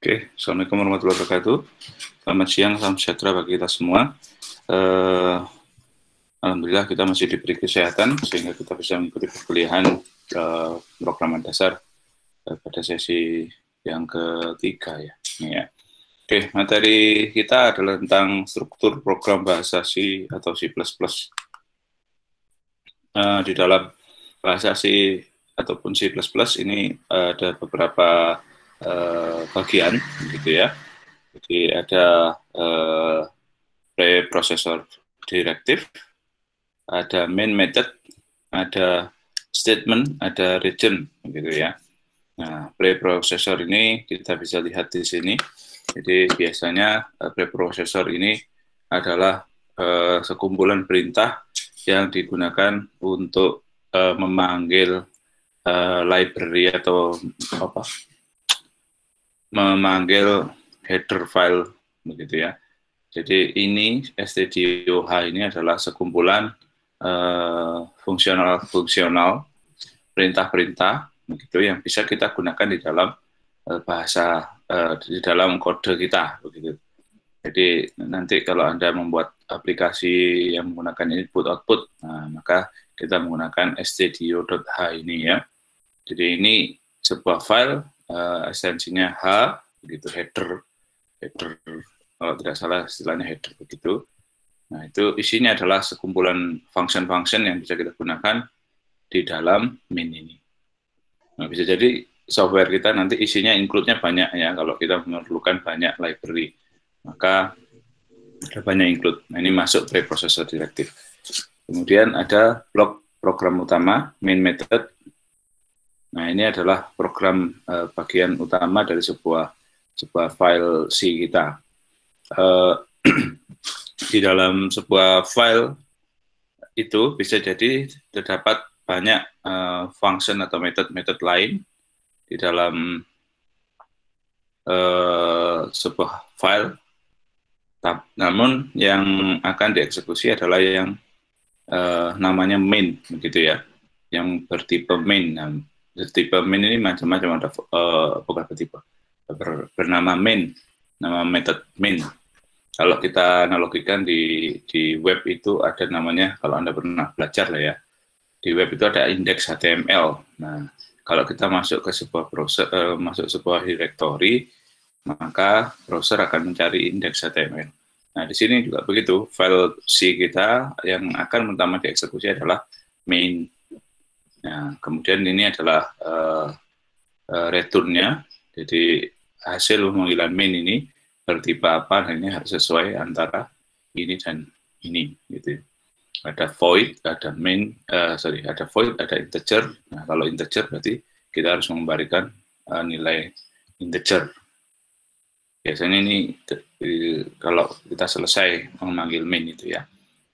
Oke, Assalamualaikum warahmatullahi wabarakatuh. Selamat siang, salam sejahtera bagi kita semua. Alhamdulillah kita masih diberi kesehatan sehingga kita bisa mengikuti perkuliahan program dasar pada sesi yang ketiga ya. Ini ya. Oke, materi kita adalah tentang struktur program bahasa C atau C++. Di dalam bahasa C ataupun C++ ini ada beberapa bagian, gitu ya. Jadi ada preprocessor directive, ada main method, ada statement, ada return, gitu ya. Nah, preprocessor ini kita bisa lihat di sini. Jadi biasanya preprocessor ini adalah sekumpulan perintah yang digunakan untuk memanggil library atau apa? Memanggil header file, begitu ya. Jadi ini stdoh ini adalah sekumpulan fungsional perintah-perintah begitu yang bisa kita gunakan di dalam bahasa di dalam kode kita begitu. Jadi nanti kalau Anda membuat aplikasi yang menggunakan input output, nah, maka kita menggunakan stdio.h ini ya. Jadi ini sebuah file ekstensinya H begitu, header kalau tidak salah istilahnya header begitu. Nah, itu isinya adalah sekumpulan function-function yang bisa kita gunakan di dalam main ini. Nah, bisa jadi software kita nanti isinya include-nya banyak ya, kalau kita memerlukan banyak library, maka ada banyak include. Nah, ini masuk preprocessor directive. Kemudian ada blok program utama, main method. Nah, ini adalah program bagian utama dari sebuah file C kita. Di dalam sebuah file itu bisa jadi terdapat banyak function atau metode lain di dalam sebuah file. Namun yang akan dieksekusi adalah yang namanya main, begitu ya, yang bertipe main. Nah, bertipe main ini macam-macam, ada bukan bertipe, bernama main, nama metode main. Kalau kita analogikan di web itu ada namanya, kalau Anda pernah belajar lah ya, di web itu ada indeks HTML. Nah, kalau kita masuk ke sebuah browser, masuk sebuah directory, maka browser akan mencari indeks HTML. Nah, di sini juga begitu, file C kita yang akan pertama dieksekusi adalah main. Nah, kemudian ini adalah return-nya, jadi hasil pemanggilan main ini bertipe apa, dan ini harus sesuai antara ini dan ini, gitu. Ada void, ada main, ada void, ada integer. Nah, kalau integer berarti kita harus mengembalikan nilai integer. Biasanya ini kalau kita selesai memanggil main itu ya.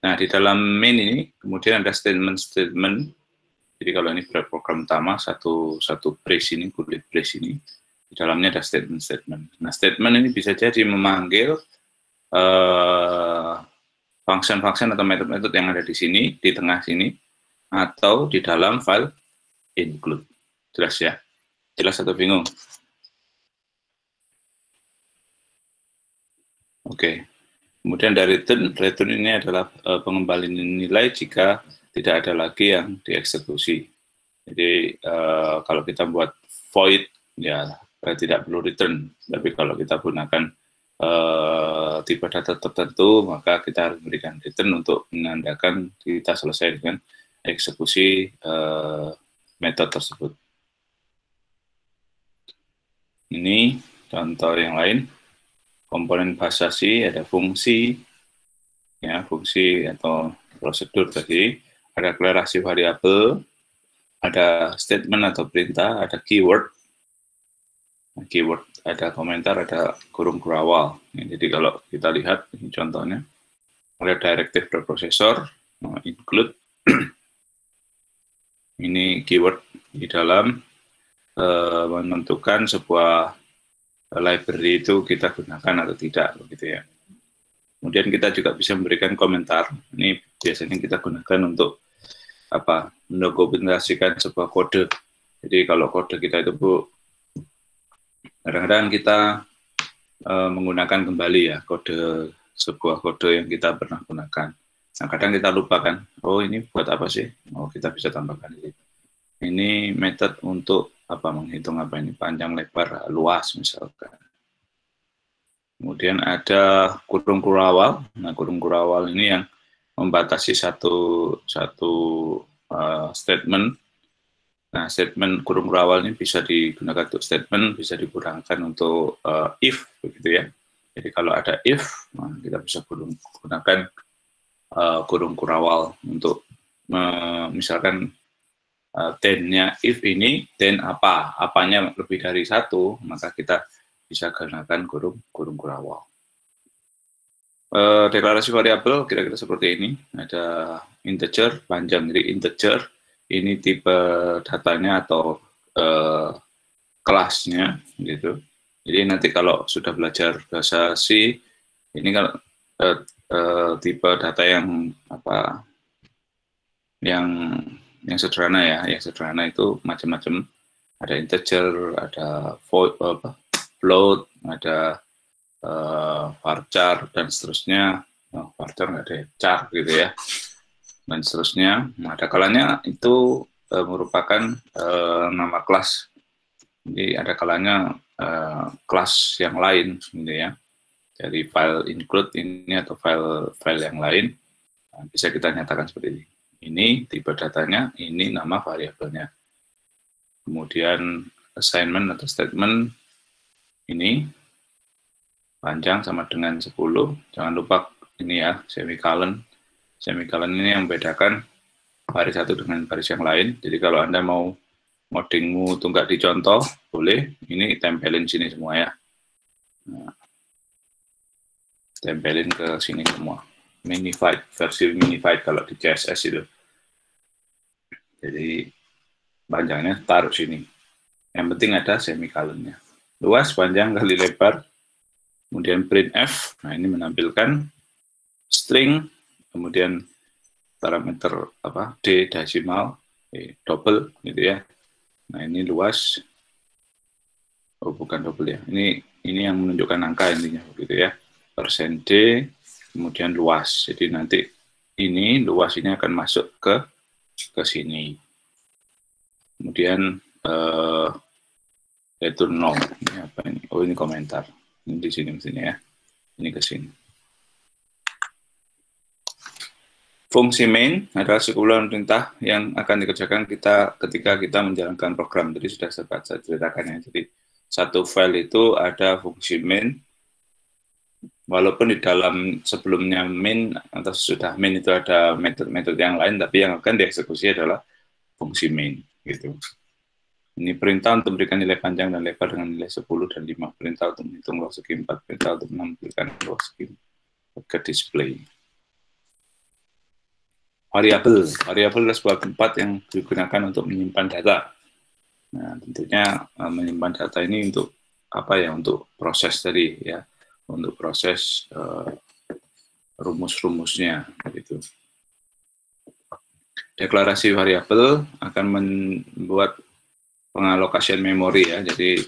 Nah, di dalam main ini kemudian ada statement. Jadi kalau ini program utama, satu brace ini, kulit brace ini, di dalamnya ada statement. Nah, statement ini bisa jadi memanggil function-function atau metode-metode yang ada di sini, di tengah sini, atau di dalam file include. Jelas ya? Jelas atau bingung? Oke. Kemudian dari return ini adalah pengembalian nilai jika tidak ada lagi yang dieksekusi. Jadi kalau kita buat void, ya tidak perlu return. Tapi kalau kita gunakan tipe data tertentu, maka kita harus memberikan return untuk menandakan kita selesai dengan eksekusi metode tersebut. Ini contoh yang lain. Komponen bahasa C ada fungsi, ya, fungsi atau prosedur tadi, ada deklarasi variabel, ada statement atau perintah, ada keyword, ada komentar, ada kurung kurawal. Jadi kalau kita lihat ini contohnya, ada directive preprocessor, include, ini keyword di dalam menentukan sebuah library itu kita gunakan atau tidak, begitu ya. Kemudian kita juga bisa memberikan komentar. Ini biasanya kita gunakan untuk apa? Mendokumentasikan sebuah kode. Jadi kalau kode kita itu, Bu, kadang-kadang kita menggunakan kembali ya sebuah kode yang kita pernah gunakan. Nah, kadang kita lupa kan, oh ini buat apa sih? Oh, kita bisa tambahkan ini. Ini metode untuk menghitung ini panjang, lebar, luas misalkan. Kemudian ada kurung kurawal. Nah, kurung kurawal ini yang membatasi satu statement. Nah, statement kurung kurawal ini bisa digunakan untuk statement, bisa digunakan untuk if, begitu ya. Jadi kalau ada if, nah kita bisa gunakan kurung kurawal untuk misalkan then-nya if ini, then apanya lebih dari satu, maka kita bisa gunakan kurung kurawal. Deklarasi variabel kira-kira seperti ini. Ada integer, panjang, jadi integer. Ini tipe datanya atau kelasnya, gitu. Jadi nanti kalau sudah belajar bahasa C, ini kalau tipe data yang yang sederhana ya, yang sederhana itu macam-macam. Ada integer, ada float, ada varchar dan seterusnya. Varchar nggak ada char gitu ya, dan seterusnya. Nah, ada kalanya itu merupakan nama kelas. Jadi ada kalanya kelas yang lain gitu ya. Dari file include ini atau file yang lain, bisa kita nyatakan seperti ini. Ini tipe datanya, ini nama variabelnya. Kemudian assignment atau statement ini panjang sama dengan 10. Jangan lupa ini ya, semicolon. Semicolon ini yang membedakan baris satu dengan baris yang lain. Jadi kalau Anda mau ngodingmu itu nggak dicontoh, boleh. Ini tempelin sini semua ya. Nah, tempelin ke sini semua. Minified, versi minified kalau di CSS itu. Jadi panjangnya taruh sini. Yang penting ada semicolonnya. Luas, panjang, kali lebar. Kemudian printf, nah ini menampilkan string, kemudian parameter D desimal, double gitu ya. Nah ini luas, oh bukan double ya, ini yang menunjukkan angka intinya begitu ya. Persen %D, kemudian luas. Jadi nanti ini luas ini akan masuk ke sini. Kemudian return null. Ini apa ini? Oh ini komentar. Ini di sini mestinya ya. Ini ke sini. Fungsi main adalah sekumpulan perintah yang akan dikerjakan ketika kita menjalankan program. Jadi sudah saya ceritakan ya. Jadi satu file itu ada fungsi main. Walaupun di dalam sebelumnya main atau sudah main itu ada metode-metode yang lain, tapi yang akan dieksekusi adalah fungsi main gitu. Ini perintah untuk memberikan nilai panjang dan lebar dengan nilai 10 dan 5. Perintah untuk menghitung low segi 4. Perintah untuk menampilkan low segi ke display. Variabel. Variabel adalah sebuah tempat yang digunakan untuk menyimpan data. Nah, tentunya menyimpan data ini untuk untuk proses tadi ya. Untuk proses rumus-rumusnya gitu. Deklarasi variabel akan membuat pengalokasian memori ya. Jadi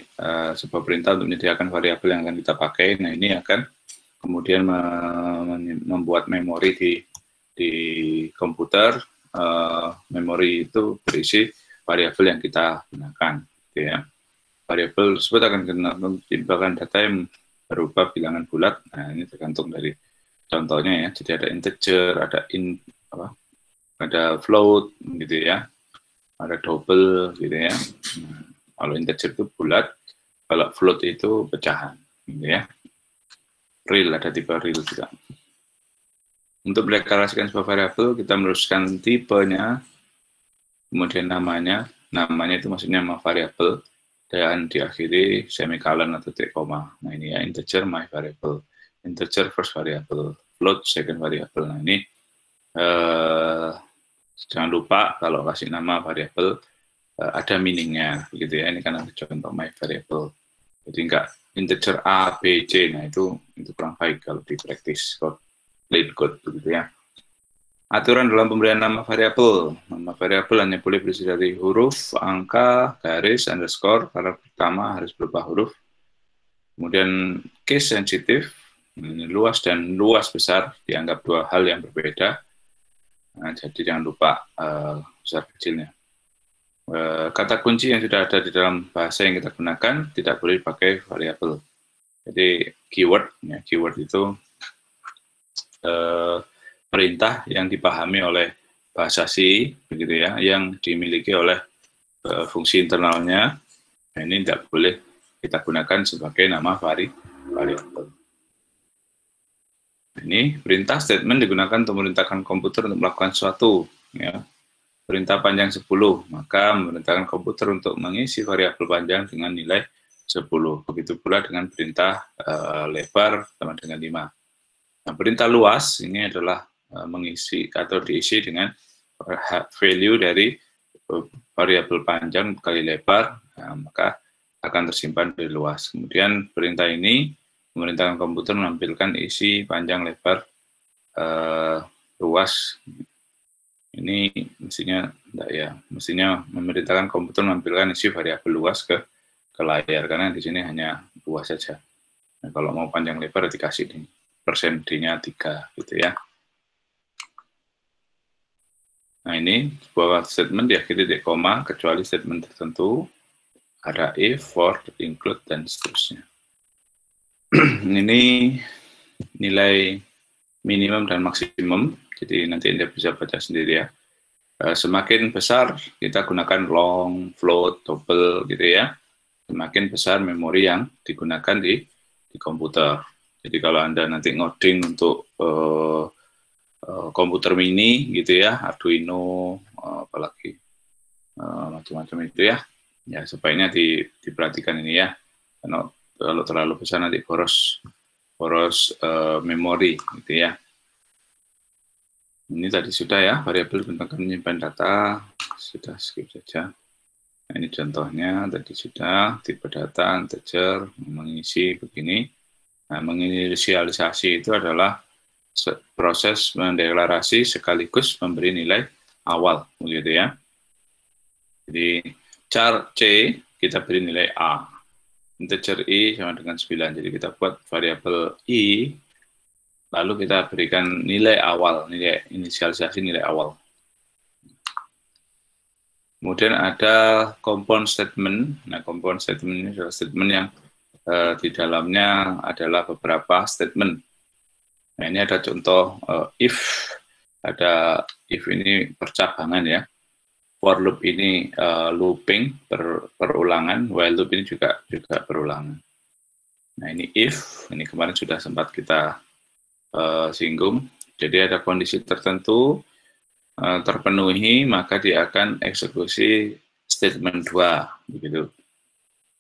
sebuah perintah untuk menyediakan variabel yang akan kita pakai. Nah, ini akan kemudian membuat memori di komputer. Memori itu berisi variabel yang kita gunakan gitu ya. Variabel tersebut akan menambahkan data yang berupa bilangan bulat. Nah, ini tergantung dari contohnya ya. Jadi ada integer, ada float gitu ya. Ada double gitu ya. Nah, kalau integer itu bulat, kalau float itu pecahan gitu ya. Real, ada tipe real juga. Untuk mendeklarasikan sebuah variabel, kita menuliskan tipenya, kemudian namanya itu maksudnya nama variabel, dan diakhiri semicolon atau titik koma. Nah ini ya, integer my variable, integer first variable, float second variable. Nah ini jangan lupa kalau kasih nama variabel ada meaningnya, begitu ya. Ini kan ada contoh my variable. Jadi enggak integer A, B, C. Nah itu kurang baik kalau di practice code, plain code, begitu ya. Aturan dalam pemberian nama variabel. Nama variabel hanya boleh berisi dari huruf, angka, garis, underscore. Karena pertama harus berupa huruf. Kemudian case sensitif, ini luas dan luas besar dianggap dua hal yang berbeda. Nah, jadi jangan lupa besar kecilnya. Kata kunci yang sudah ada di dalam bahasa yang kita gunakan tidak boleh dipakai variabel. Jadi keyword, ya, keyword itu perintah yang dipahami oleh bahasa C, begitu ya, yang dimiliki oleh fungsi internalnya. Nah, ini tidak boleh kita gunakan sebagai nama variabel. Ini perintah statement digunakan untuk memerintahkan komputer untuk melakukan sesuatu. Ya. Perintah panjang 10, maka memerintahkan komputer untuk mengisi variabel panjang dengan nilai 10. Begitu pula dengan perintah lebar sama dengan 5. Nah, perintah luas ini adalah mengisi atau diisi dengan value dari variabel panjang kali lebar, nah, maka akan tersimpan di luas. Kemudian perintah ini memerintahkan komputer menampilkan isi panjang lebar luas. Ini mestinya enggak ya, mestinya memerintahkan komputer menampilkan isi variabel luas ke layar, karena di sini hanya luas saja. Nah, kalau mau panjang lebar dikasih ini persen D-nya 3 gitu ya. Nah, ini sebuah statement diakhiri titik koma kecuali statement tertentu, ada if, for, include, dan seterusnya. Ini nilai minimum dan maksimum, jadi nanti Anda bisa baca sendiri ya. Semakin besar kita gunakan long, float, double gitu ya, semakin besar memori yang digunakan di komputer. Jadi kalau Anda nanti ngoding untuk komputer mini gitu ya, Arduino, apalagi macam-macam itu ya, ya sebaiknya diperhatikan ini ya, karena kalau terlalu besar nanti boros memori gitu ya. Ini tadi sudah ya, variabel digunakan menyimpan data, sudah skip saja. Nah, ini contohnya tadi sudah, tipe data, integer, mengisi begini. Nah, menginisialisasi itu adalah proses mendeklarasi sekaligus memberi nilai awal, begitu ya. Jadi, char C kita beri nilai A, integer I sama dengan 9, jadi kita buat variabel I, lalu kita berikan nilai awal, nilai inisialisasi nilai awal. Kemudian ada compound statement. Nah, compound statement ini adalah statement yang di dalamnya adalah beberapa statement. Nah, ini ada contoh if, ada if ini percabangan ya. For loop ini looping, perulangan, while loop ini juga perulangan. Nah, ini if, ini kemarin sudah sempat kita singgung. Jadi ada kondisi tertentu terpenuhi, maka dia akan eksekusi statement 2, begitu.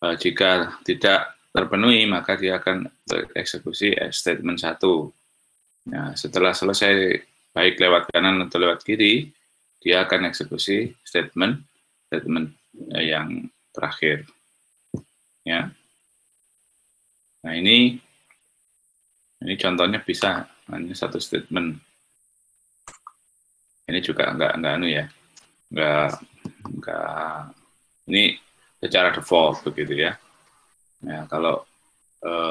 Jika tidak terpenuhi, maka dia akan eksekusi statement 1. Nah, setelah selesai, baik lewat kanan atau lewat kiri, dia akan eksekusi statement yang terakhir. Ya. Nah, ini contohnya bisa hanya satu statement. Ini juga enggak anu ya, enggak ini secara default begitu ya. Nah, kalau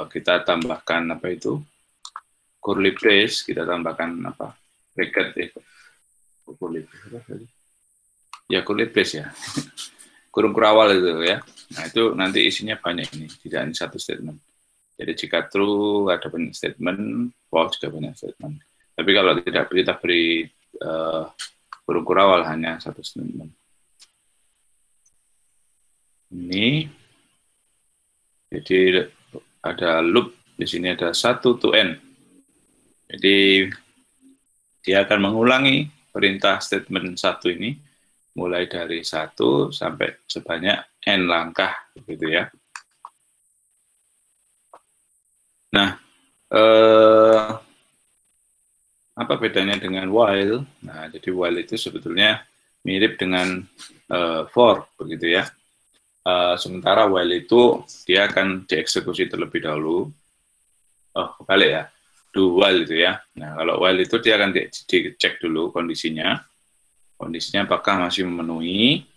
kita tambahkan apa itu curly brace, kita tambahkan apa bracket ya, curly brace ya, kurung kurawal itu ya. Nah, itu nanti isinya banyak ini, tidak hanya satu statement. Jadi jika true ada banyak statement, false juga banyak statement. Tapi kalau tidak kita beri kurung kurawal hanya satu statement. Ini jadi ada loop di sini, ada 1 to n. Jadi dia akan mengulangi perintah statement 1 ini mulai dari 1 sampai sebanyak n langkah begitu ya. Nah, apa bedanya dengan while? Nah, jadi while itu sebetulnya mirip dengan for, begitu ya. Sementara while itu dia akan dieksekusi terlebih dahulu. Oh, kebalik ya. Do while itu ya. Nah, kalau while itu dia akan dicek dulu kondisinya. Kondisinya apakah masih memenuhi.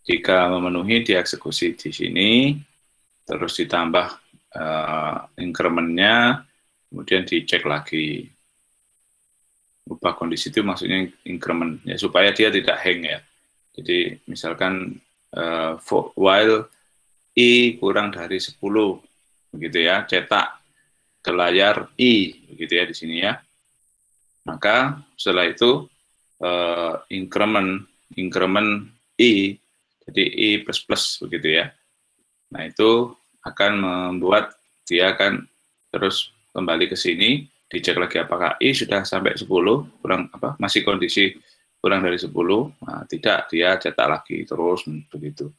Jika memenuhi, dieksekusi di sini. Terus ditambah increment-nya, kemudian dicek lagi. Ubah kondisi itu maksudnya increment, ya, supaya dia tidak hang ya. Jadi misalkan while I kurang dari 10, begitu ya, cetak ke layar I, begitu ya di sini ya. Maka setelah itu increment I, jadi I plus begitu ya. Nah itu akan membuat dia akan terus kembali ke sini, dicek lagi apakah I sudah sampai 10, kurang apa masih kondisi kurang dari 10, nah, tidak, dia cetak lagi terus begitu.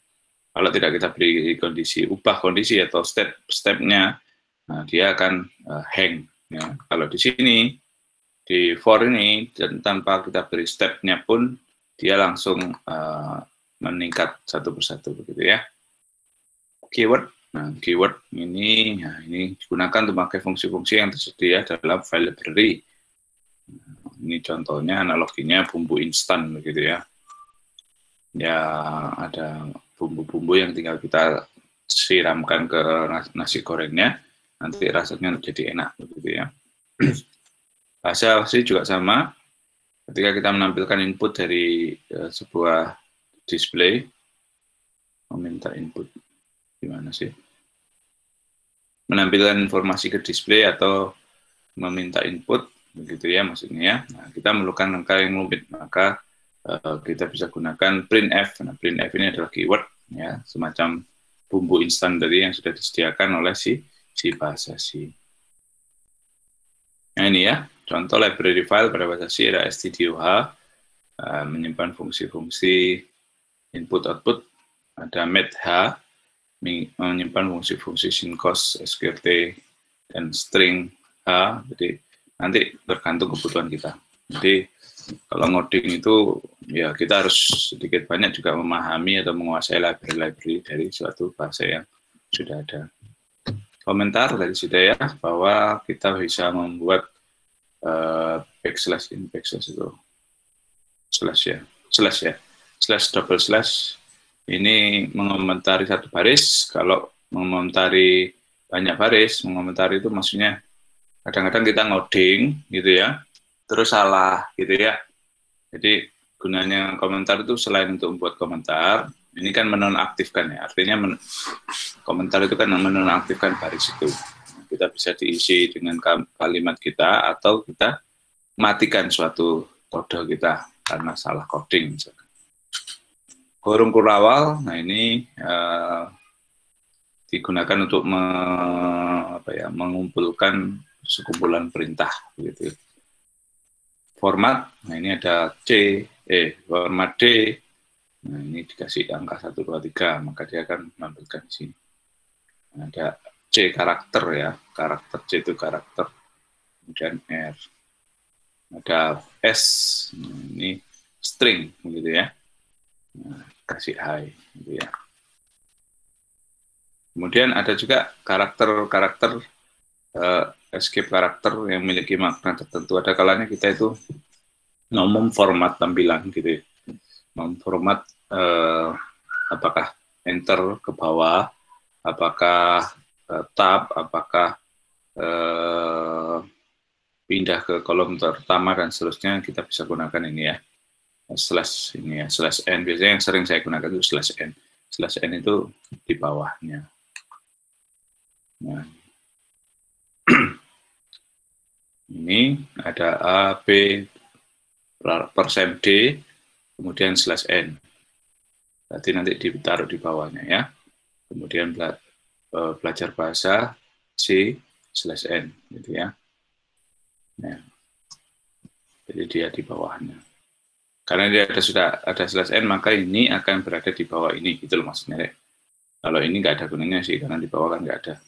Kalau tidak kita beri kondisi, ubah kondisi atau step-nya, nah, dia akan hang. Ya. Kalau di sini, di for ini, dan tanpa kita beri step-nya pun, dia langsung meningkat satu persatu begitu ya. Keyword, nah keyword ini, nah, ini digunakan untuk memakai fungsi-fungsi yang tersedia dalam file library. Ini contohnya, analoginya bumbu instan begitu ya. Ya ada bumbu-bumbu yang tinggal kita siramkan ke nasi gorengnya, nanti rasanya jadi enak begitu ya. Bahasa sih juga sama. Ketika kita menampilkan input dari sebuah display, meminta input gimana sih? Menampilkan informasi ke display atau meminta input begitu ya maksudnya. Nah, kita memerlukan langkah yang rumit, maka kita bisa gunakan printf. Nah, printf ini adalah keyword ya, semacam bumbu instan dari yang sudah disediakan oleh si bahasa C. Nah ini ya, contoh library file pada bahasa C ada stdoh, menyimpan fungsi-fungsi input-output, ada meth, menyimpan fungsi-fungsi syncos, sqrt, dan string h, jadi nanti tergantung kebutuhan kita. Jadi kalau ngoding itu ya kita harus sedikit banyak juga memahami atau menguasai library dari suatu bahasa yang sudah ada. Komentar dari Sidaya bahwa kita bisa membuat backslash in backslash itu slash double slash ini mengomentari satu baris. Kalau mengomentari banyak baris, mengomentari itu maksudnya kadang-kadang kita ngoding gitu ya, terus salah gitu ya. Jadi gunanya komentar itu selain untuk membuat komentar, ini kan menonaktifkan ya. Artinya komentar itu kan menonaktifkan baris itu. Kita bisa diisi dengan kalimat kita atau kita matikan suatu kode kita karena salah coding misalkan. Kurung kurawal, nah ini digunakan untuk mengumpulkan sekumpulan perintah gitu. Format, nah ini ada format D, nah ini dikasih angka 1, 2, 3, maka dia akan menampilkan di sini. Nah, ada C karakter ya, karakter C itu karakter, kemudian R. Ada S, nah, ini string gitu ya, nah, kasih high gitu ya. Kemudian ada juga karakter escape karakter yang memiliki makna tertentu. Ada kalanya kita itu memformat tampilan gitu ya. Memformat apakah enter ke bawah, apakah tab, apakah pindah ke kolom pertama dan seterusnya, kita bisa gunakan ini ya. Slash ini ya, slash n. Biasanya yang sering saya gunakan itu slash n. Slash n itu di bawahnya. Nah. Ini ada A, B, persen D, kemudian slash N. Berarti nanti ditaruh di bawahnya ya. Kemudian belajar bahasa C slash N, gitu ya. Nah, jadi dia di bawahnya. Karena dia sudah ada slash N, maka ini akan berada di bawah ini, gitu loh maksudnya. Kalau ini nggak ada gunanya sih, karena di bawah kan nggak ada.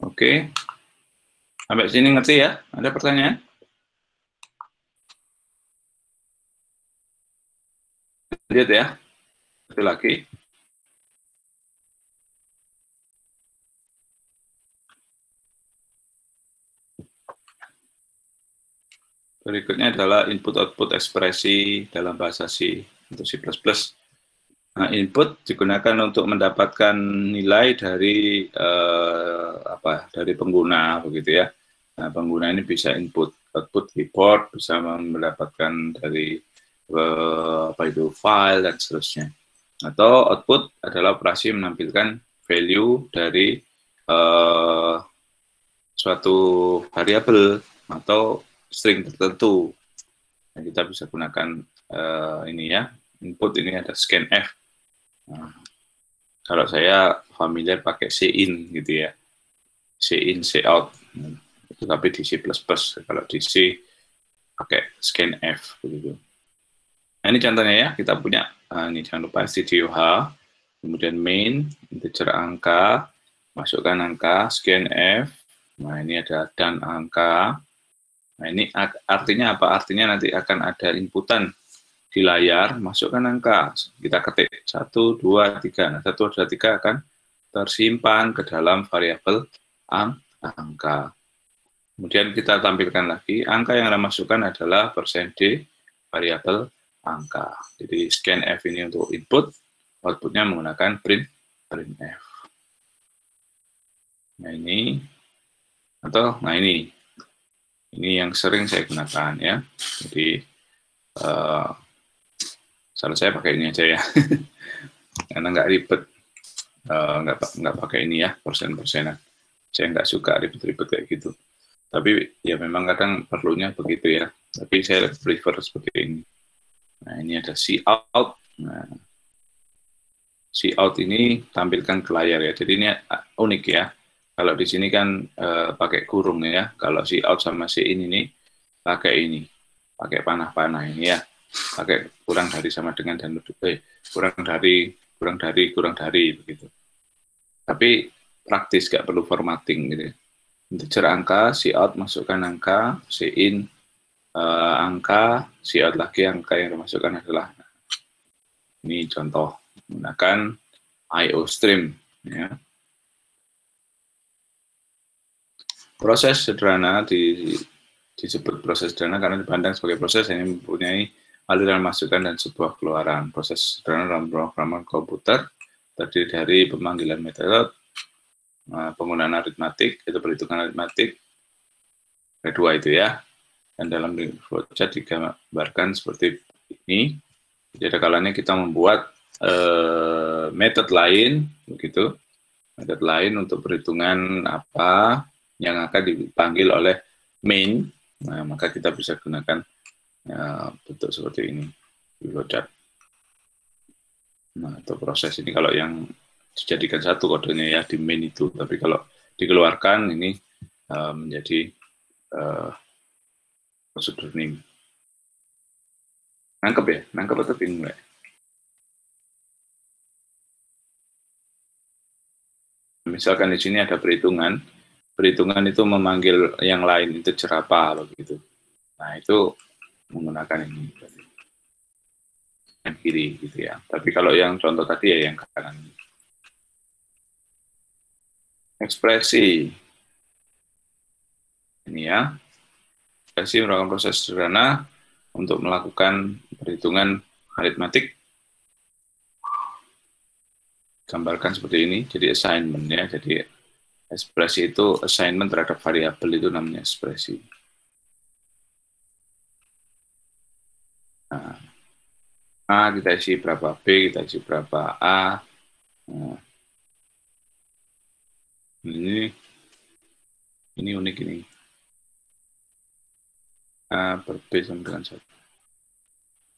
Oke. Sampai sini ngerti ya? Ada pertanyaan? Lihat ya. Satu lagi. Berikutnya adalah input-output ekspresi dalam bahasa C untuk C++. Nah, input digunakan untuk mendapatkan nilai dari dari pengguna begitu ya. Nah, pengguna ini bisa input, output report, bisa mendapatkan dari apa itu file dan seterusnya. Atau output adalah operasi menampilkan value dari suatu variabel atau string tertentu. Nah, kita bisa gunakan ini ya, input ini ada scanf. Nah, kalau saya familiar pakai cin gitu ya, cin, cout. Itu tapi di C++. Kalau di C pakai scanf begitu. Nah, ini contohnya ya, kita punya ini jangan lupa stdoh, kemudian main, integer angka, masukkan angka, scanf. Nah, ini ada dan angka. Nah, ini artinya apa? Artinya nanti akan ada inputan di layar, masukkan angka. Kita ketik 1, 2, 3. Nah, 1, 2, 3 akan tersimpan ke dalam variabel angka. Kemudian kita tampilkan lagi, angka yang Anda masukkan adalah %D variabel angka. Jadi scanf ini untuk input, outputnya menggunakan printf. Nah ini, ini yang sering saya gunakan ya. Jadi salah saya pakai ini aja ya, karena nggak ribet, nggak pakai ini ya persen-persenan. Saya nggak suka ribet-ribet kayak gitu. Tapi ya memang kadang perlunya begitu ya. Tapi saya prefer seperti ini. Nah ini ada cout. Nah, cout ini tampilkan ke layar ya. Jadi ini unik ya. Kalau di sini kan pakai kurung ya. Kalau cout sama cin ini pakai ini, pakai panah-panah ini ya. Pakai kurang dari sama dengan dan kurang dari begitu. Tapi praktis, nggak perlu formatting gitu. Integer angka, cout masukkan angka, cin angka, cout lagi angka yang dimasukkan adalah ini contoh menggunakan IOStream ya. Proses sederhana disebut proses sederhana karena dipandang sebagai proses yang mempunyai aliran masukan dan sebuah keluaran. Proses sederhana dalam pemrograman komputer terdiri dari pemanggilan metode, penggunaan aritmatik, itu perhitungan aritmatik, kedua itu ya. Dan dalam flowchart digambarkan seperti ini. Jadi ada kalanya kita membuat metode lain, begitu, metode lain untuk perhitungan apa yang akan dipanggil oleh main. Nah, maka kita bisa gunakan bentuk seperti ini di flowchart. Nah, itu proses ini kalau yang dijadikan satu kodenya ya di main itu, tapi kalau dikeluarkan ini menjadi prosedur ini. Nangkep ya? Nangkep atau bingung ya? Misalkan di sini ada perhitungan itu memanggil yang lain itu apa begitu. Nah itu menggunakan ini yang kiri gitu ya. Tapi kalau yang contoh tadi ya yang kanan. Ekspresi ini ya. Ekspresi merupakan proses sederhana untuk melakukan perhitungan aritmatik. Gambarkan seperti ini. Jadi assignment ya. Jadi ekspresi itu assignment terhadap variabel itu namanya ekspresi. Nah, A kita isi berapa, B kita isi berapa, A. Nah, ini unik ini. A per B sama dengan 1.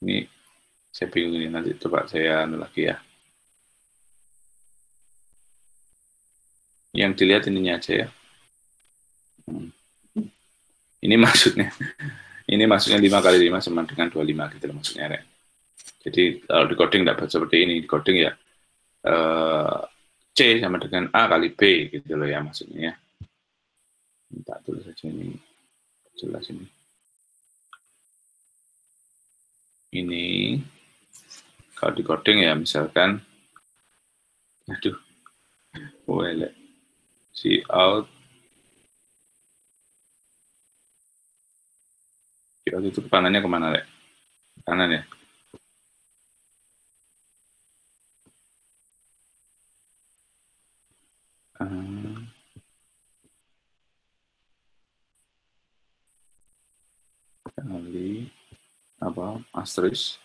Ini saya bingung ini, nanti coba saya lagi ya. Yang dilihat ininya aja ya. Ini maksudnya. Ini maksudnya 5 kali 5 sama dengan 25 gitu loh maksudnya. Rek. Jadi kalau di coding tidak seperti ini. Di coding ya C sama dengan A kali B gitu loh ya maksudnya. Minta tulis saja ini. Jelas ini. Ini kalau di coding ya misalkan aduh. Well, cout itu panahnya kemana, Lek? Kanan ya? Kali apa asterisk.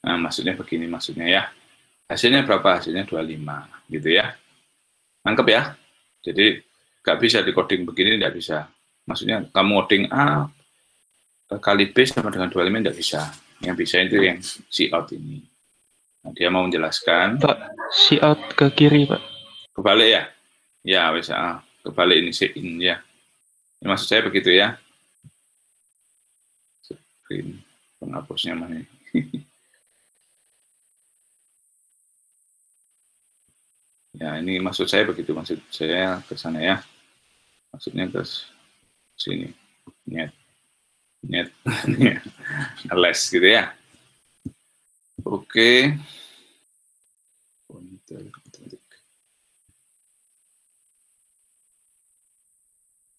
Nah, maksudnya begini maksudnya ya. Hasilnya berapa? Hasilnya 25 gitu ya. Nangkep ya? Jadi nggak bisa di coding begini, nggak bisa. Maksudnya kamu coding A kali B sama dengan 25 nggak bisa. Yang bisa itu yang C out ini. Nah, dia mau menjelaskan. Pak, C out ke kiri, Pak. Kebalik ya? Ya, bisa. Kebalik ini C in ya. Ini maksud saya begitu ya. Screen penghapusnya mana? Ya, ini maksud saya begitu. Maksud saya ke sana ya. Maksudnya ke sini. Net. Les gitu ya. Oke.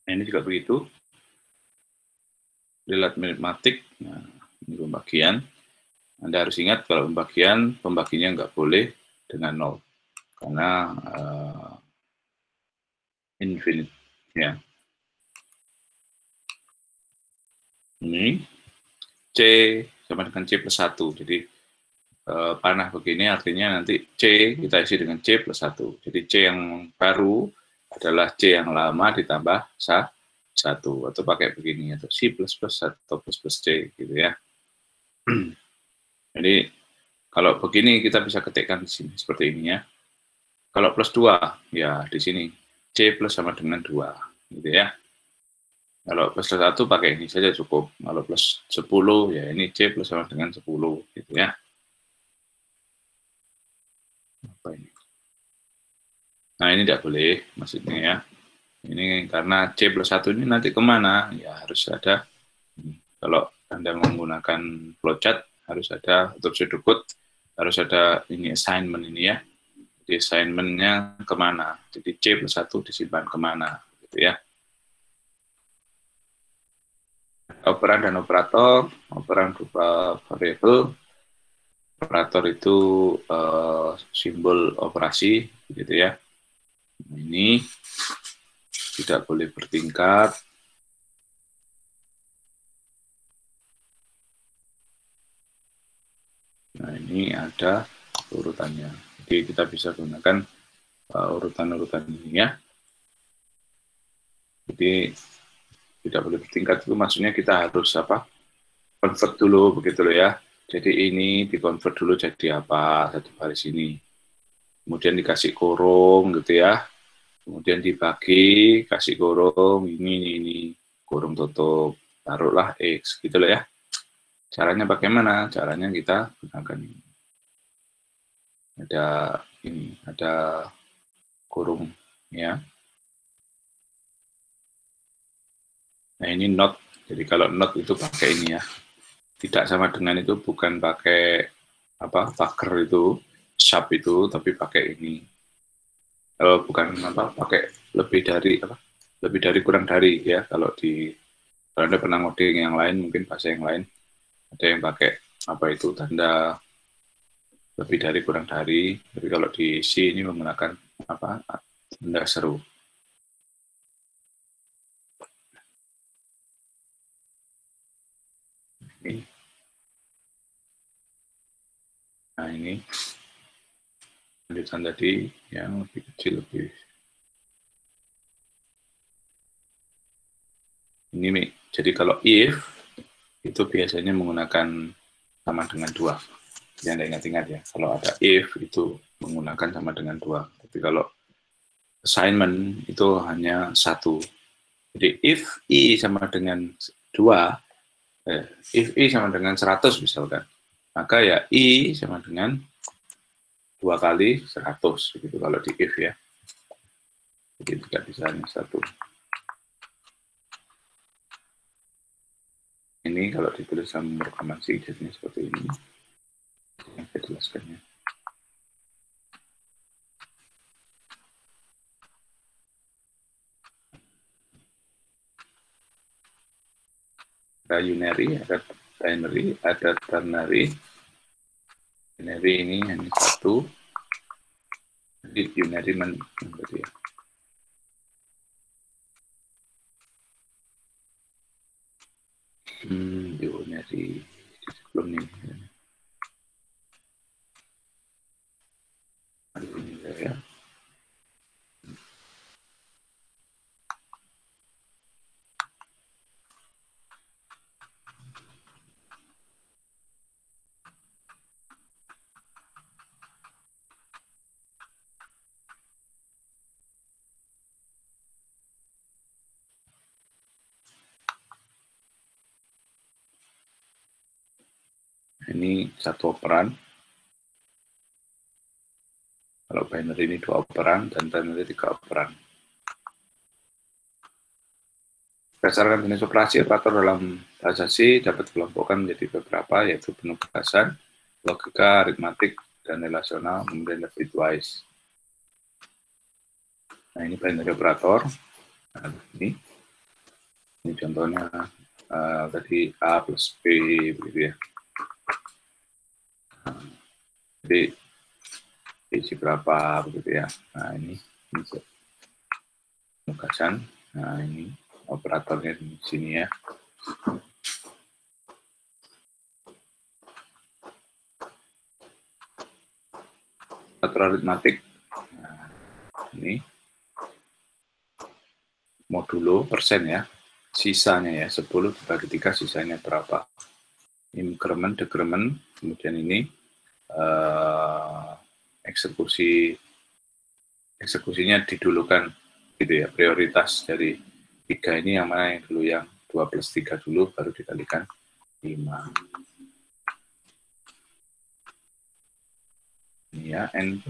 Nah, ini juga begitu. Dilihat matematik. Nah, ini pembagian. Anda harus ingat kalau pembaginya nggak boleh dengan 0. Karena infinite. Ya. Ini C sama dengan C plus 1. Jadi panah begini artinya nanti C kita isi dengan C plus 1. Jadi C yang baru adalah C yang lama ditambah 1. Atau pakai begini, atau C plus plus atau plus plus C gitu ya. Jadi kalau begini kita bisa ketikkan di sini seperti ini ya. Kalau plus 2 ya di sini C plus sama dengan 2 gitu ya. Kalau plus 1 pakai ini saja cukup. Kalau plus 10 ya ini C plus sama dengan 10 gitu ya. Apa ini? Nah ini tidak boleh maksudnya ya. Ini karena C plus 1 ini nanti kemana? Ya harus ada. Kalau Anda menggunakan flowchart harus ada, untuk pseudocode harus ada ini assignment ini ya. Jadi assignment-nya kemana? Jadi C plus 1 disimpan kemana? Gitu ya. Operan dan operator, operan berupa variabel, operator itu simbol operasi, gitu ya. Ini tidak boleh bertingkat. Nah ini ada urutannya. Jadi kita bisa gunakan urutan-urutan ini ya. Jadi tidak boleh bertingkat itu maksudnya kita harus convert dulu begitu loh ya. Jadi ini dikonvert dulu jadi apa satu baris ini. Kemudian dikasih kurung gitu ya. Kemudian dibagi, kasih kurung ini kurung tutup, taruhlah X gitu loh ya. Caranya bagaimana? Caranya kita gunakan ini. Ada kurung ya. Nah ini not. Jadi kalau not itu pakai ini ya. Tidak sama dengan itu bukan pakai packer itu, sharp itu, tapi pakai ini. Bukan pakai lebih dari kurang dari ya. Kalau Anda pernah ngoding yang lain mungkin bahasa yang lain ada yang pakai tanda lebih dari kurang dari. Tapi kalau di C ini menggunakan tanda seru. Ini. Nah ini lanjutan tadi yang lebih kecil lebih. Ini jadi kalau if itu biasanya menggunakan sama dengan 2. Yang Anda ingat-ingat ya, kalau ada if itu menggunakan sama dengan 2. Tapi kalau assignment itu hanya 1. Jadi if I sama dengan 2, if I sama dengan 100 misalkan, maka ya I sama dengan 2 kali 100, begitu kalau di if ya. Jadi tidak bisa hanya 1. Ini kalau ditulis dalam rekaman C jadinya seperti ini. Yang saya jelaskannya. Ada unary, ada binary, ada ternary. Binary ini hanya satu. Jadi binary berarti ya. Binary sebelum ini. Ini ya. Ini satu operan. Kalau binary ini 2 operan dan binary 3 operan. Berdasarkan jenis operasi, operator dalam bahasa C dapat dikelompokkan menjadi beberapa, yaitu penugasan, logika, aritmatik, dan relasional, kemudian ada bitwise. Nah, ini binary operator. Nah, ini contohnya tadi A plus B, begitu ya. Nah, jadi isi berapa, begitu ya. Nah, ini penugasan. Nah, ini operatornya di sini ya. Operator aritmatik. Nah, ini modulo persen ya. Sisanya ya 10 dibagi 3, sisanya berapa. Increment, decrement, kemudian ini eksekusinya didulukan gitu ya, prioritas dari 3 ini yang mana yang dulu, yang 2 plus 3 dulu baru dikalikan 5. Ini ya, N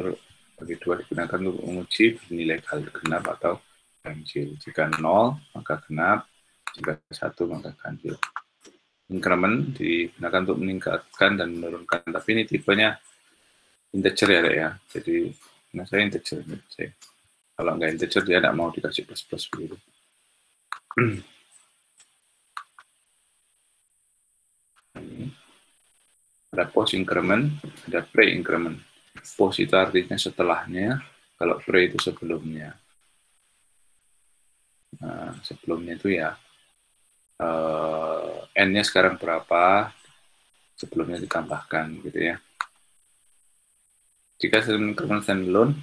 bagi 2 digunakan untuk menguji nilai genap atau ganjil. Jika 0 maka genap, jika 1 maka ganjil. Increment digunakan untuk meningkatkan dan menurunkan, tapi ini tipenya integer ya. Jadi nah saya integer. Kalau nggak integer dia tidak mau dikasih plus begitu. Ini ada post increment, ada pre increment. Post itu artinya setelahnya, kalau pre itu sebelumnya. Nah, sebelumnya itu ya N-nya sekarang berapa, sebelumnya ditambahkan gitu ya. Jika sistem increment standalone,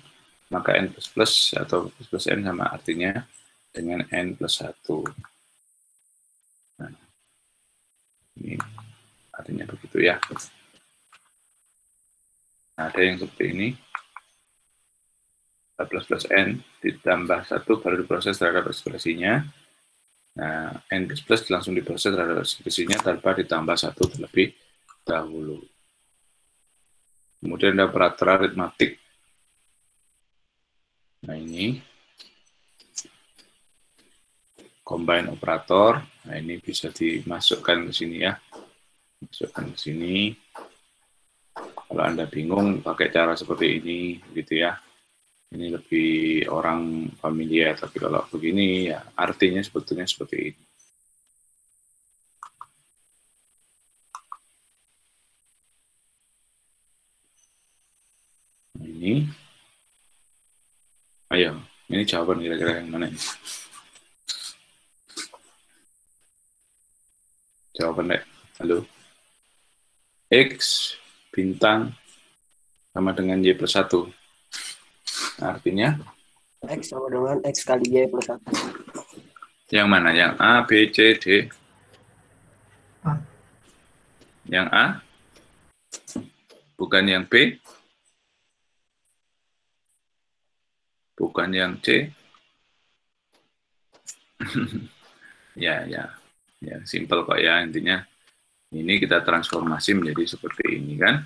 maka N plus atau plus N sama artinya dengan N plus 1. Nah, ini artinya begitu ya. Nah, ada yang seperti ini. Plus N ditambah 1 baru diproses terhadap ekspresinya. Nah, N plus langsung diproses terhadap ekspresinya tanpa ditambah 1 terlebih dahulu. Kemudian ada operator aritmatik. Nah, ini combine operator. Nah, ini bisa dimasukkan ke sini ya. Masukkan ke sini. Kalau Anda bingung pakai cara seperti ini gitu ya. Ini lebih orang familiar, tapi kalau begini ya artinya sebetulnya seperti ini. Ini, ayo, ini jawaban kira-kira yang mana ini? Jawaban deh, halo. X bintang sama dengan Y plus 1. Nah, artinya? X sama dengan X kali Y plus 1. Yang mana? Yang A, B, C, D? A. Yang A? Bukan yang B? Bukan yang C? Ya, simple kok ya, intinya. Ini kita transformasi menjadi seperti ini kan?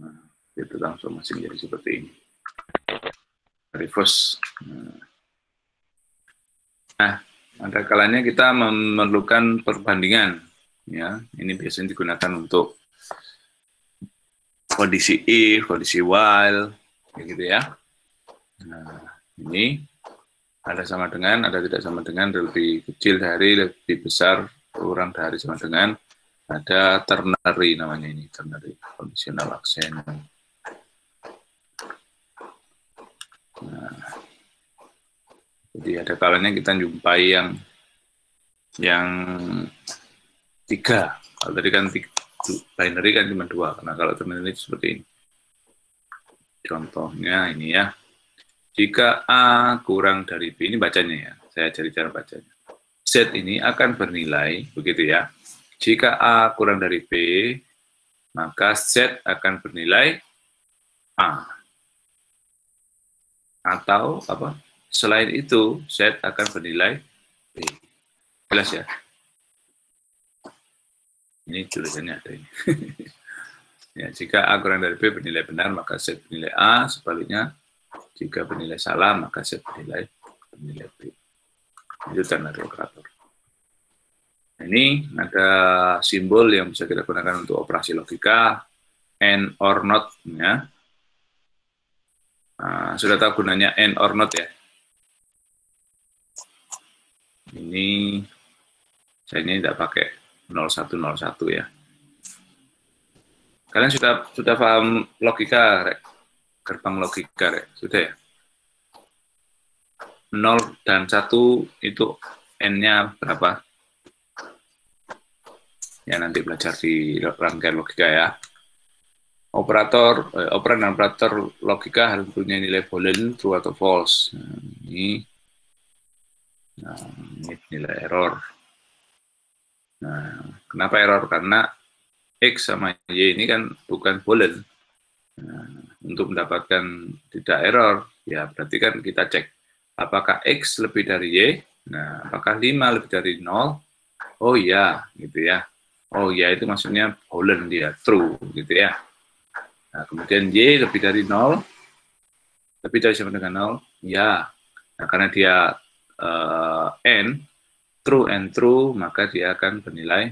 Nah, kita transformasi menjadi seperti ini. Reverse. Nah, ada kalanya kita memerlukan perbandingan. Ya, ini biasanya digunakan untuk kondisi if, kondisi while, gitu ya. Nah, ini ada sama dengan, ada tidak sama dengan, lebih kecil dari, lebih besar, kurang dari, sama dengan. Ada ternary namanya ini, ternary. Kalau conditional accent. Nah, jadi ada kalanya kita jumpai yang 3. Kalau tadi kan binary kan cuma 2. Karena kalau ternary seperti ini. Contohnya ini ya. Jika A kurang dari B, ini bacanya ya. Saya cari cara bacanya. Z ini akan bernilai, begitu ya. Jika A kurang dari B, maka Z akan bernilai A. Atau apa? Selain itu, Z akan bernilai B. Jelas ya? Ini tulisannya ada ini. Ya, jika A kurang dari B bernilai benar, maka Z bernilai A. Sebaliknya, jika bernilai salah, maka Z bernilai B. Itu ternary operator. Ini ada simbol yang bisa kita gunakan untuk operasi logika, and or not. Ya. Nah, sudah tahu gunanya and or not ya? Ini saya ini tidak pakai 0101 ya. Kalian sudah paham logika, Rek? Gerbang logika, Rek? Sudah ya? 0 dan 1 itu N-nya berapa? Ya, nanti belajar di rangkaian logika ya. Operan dan operator logika harus punya nilai boolean true atau false. Ini nilai error. Nah, kenapa error? Karena X sama Y ini kan bukan boolean. Nah, untuk mendapatkan tidak error, ya berarti kan kita cek apakah X lebih dari Y. Nah, apakah 5 lebih dari 0? Oh iya, gitu ya. Oh ya, itu maksudnya boolean dia, true, gitu ya. Nah, kemudian Y lebih dari 0, lebih dari sama dengan 0, ya. Nah, karena dia N, true and true, maka dia akan bernilai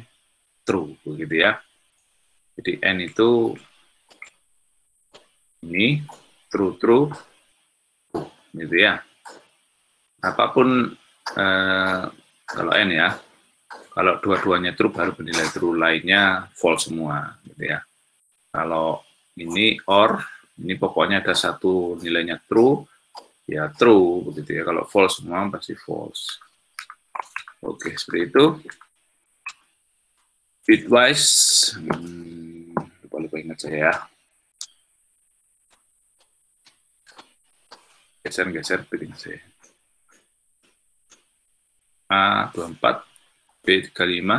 true, begitu ya. Jadi N itu ini, true, true, gitu ya. Apapun, kalau N ya, kalau dua-duanya true baru bernilai true, lainnya false semua, gitu ya. Kalau ini or, ini pokoknya ada satu nilainya true, ya true, begitu ya. Kalau false semua pasti false. Oke, seperti itu. Bitwise, lupa ingat saya ya. Geser piring saya. A24, B35,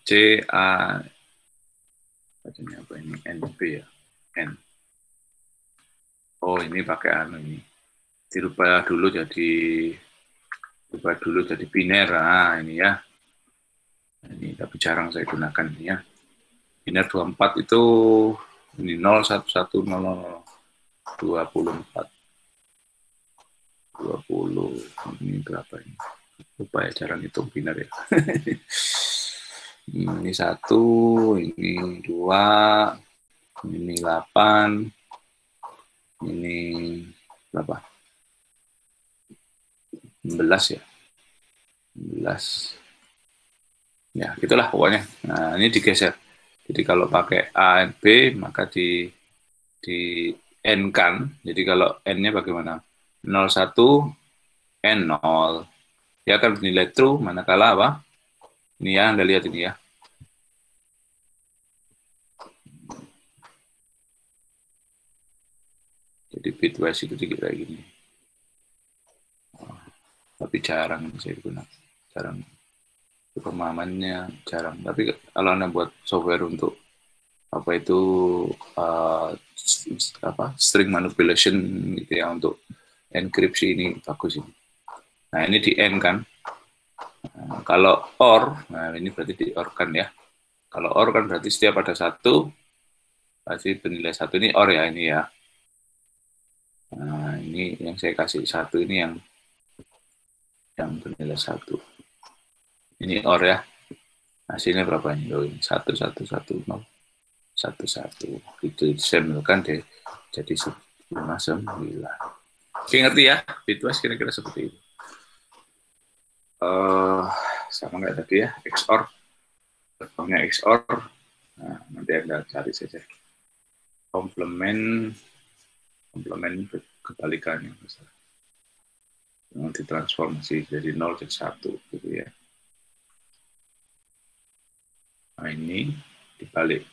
C, A, bacanya apa ini? NB ya? N. Oh, ini pakai anu ini. Dirubah dulu jadi biner. Nah, ini ya. Ini tapi jarang saya gunakan ini ya. Biner 24 itu ini 01100 24. 20 ini berapa ini? Lupa ya, jarang hitung biner ya. Ini 1, ini 2, ini 8, ini berapa? 16 ya. 16. Ya, itulah pokoknya. Nah, ini digeser. Jadi kalau pakai A dan B, maka di N-kan. Jadi kalau N-nya bagaimana? 01, N0. Dia akan bernilai true, manakala apa? Ini ya, Anda lihat ini ya. Jadi bitwise itu kayak gini. Tapi jarang saya gunakan. Jarang. Pemahamannya jarang. Tapi kalau Anda buat software untuk apa itu string manipulation gitu ya, untuk enkripsi, ini bagus ini. Nah, ini di N kan. Nah, kalau OR, nah ini berarti di OR kan ya. Kalau OR kan berarti setiap ada 1 pasti bernilai 1, ini OR ya, ini ya. Nah, ini yang saya kasih 1 ini yang bernilai 1. Ini OR ya. Hasilnya berapa ini? 1, 1, 1, 0, 1, 1. Itu disempelkan deh jadi 9. Oke, ngerti ya? Bitwise kira-kira seperti itu. Sama kayak tadi ya, XOR. Gerbangnya XOR. Nah, nanti Anda cari saja. Komplement kebalikannya. Nanti transformasi jadi 0 jadi 1 gitu ya. Nah, ini dibalik.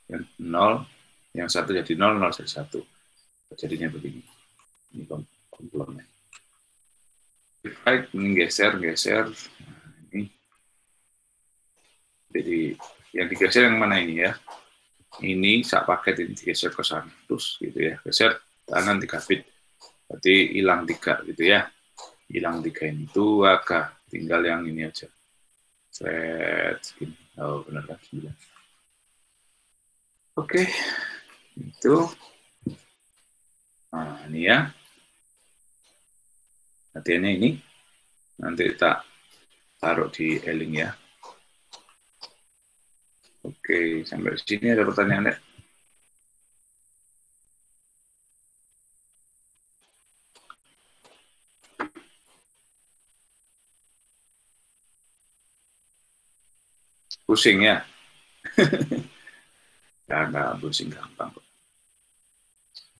Yang 0, yang 1 jadi 0, 0 jadi 1. Jadinya begini. Ini komplement. Divide, ini geser. Nah, ini. Jadi yang digeser yang mana ini ya? Ini sak paket ini digeser ke sana. Terus gitu ya. Geser kanan 3 bit. Berarti hilang 3 gitu ya. Hilang 3 ini 2K. Tinggal yang ini aja. Thread segini. Oh, benar kan 9. Oke. Itu. Nah, ini ya. Latihannya ini. Nanti tak taruh di e-link ya. Oke, sampai sini ada pertanyaan enggak? Pusing ya? Enggak pusing, gampang.